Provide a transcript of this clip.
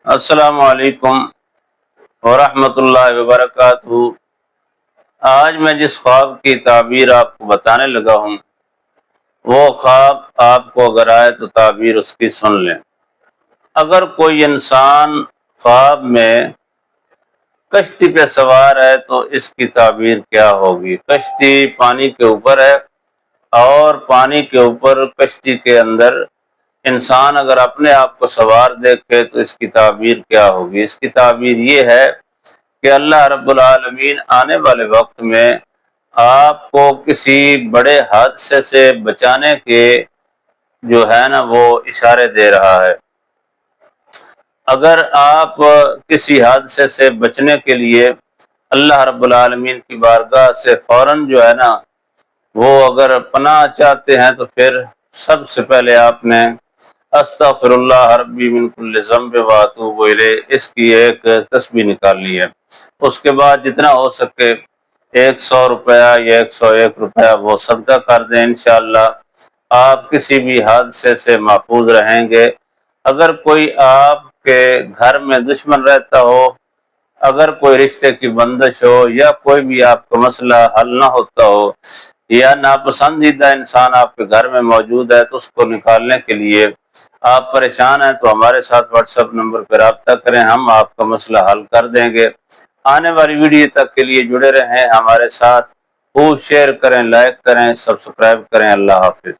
السلام علیکم ورحمۃ اللہ وبرکاتہ۔ آج میں جس خواب کی تعبیر آپ کو بتانے لگا ہوں وہ خواب آپ کو اگر آئے تو تعبیر اس کی سن لیں۔ اگر کوئی انسان خواب میں کشتی پہ سوار ہے تو اس کی تعبیر کیا ہوگی؟ کشتی پانی کے اوپر ہے اور پانی کے اوپر کشتی کے اندر انسان اگر اپنے آپ کو سوار دیکھے تو اس کی تعبیر کیا ہوگی؟ اس کی تعبیر یہ ہے کہ اللہ رب العالمین آنے والے وقت میں آپ کو کسی بڑے حادثے سے بچانے کے جو ہے نا وہ اشارے دے رہا ہے۔ اگر آپ کسی حادثے سے بچنے کے لیے اللہ رب العالمین کی بارگاہ سے فوراً جو ہے نا وہ اگر پناہ چاہتے ہیں تو پھر سب سے پہلے آپ نے استغفر اللہ ربی من کل ذنب واتوب الیہ اس کی ایک تسبیح نکالنی ہے۔ اس کے بعد جتنا ہو سکے 100 روپیہ یا 101 روپیہ وہ صدقہ کر دیں، انشاءاللہ آپ کسی بھی حادثے سے محفوظ رہیں گے۔ اگر کوئی آپ کے گھر میں دشمن رہتا ہو، اگر کوئی رشتے کی بندش ہو یا کوئی بھی آپ کا مسئلہ حل نہ ہوتا ہو یا ناپسندیدہ انسان آپ کے گھر میں موجود ہے تو اس کو نکالنے کے لیے آپ پریشان ہیں تو ہمارے ساتھ واٹس ایپ نمبر پر رابطہ کریں، ہم آپ کا مسئلہ حل کر دیں گے۔ آنے والی ویڈیو تک کے لیے جڑے رہیں ہمارے ساتھ، خوب شیئر کریں، لائک کریں، سبسکرائب کریں۔ اللہ حافظ۔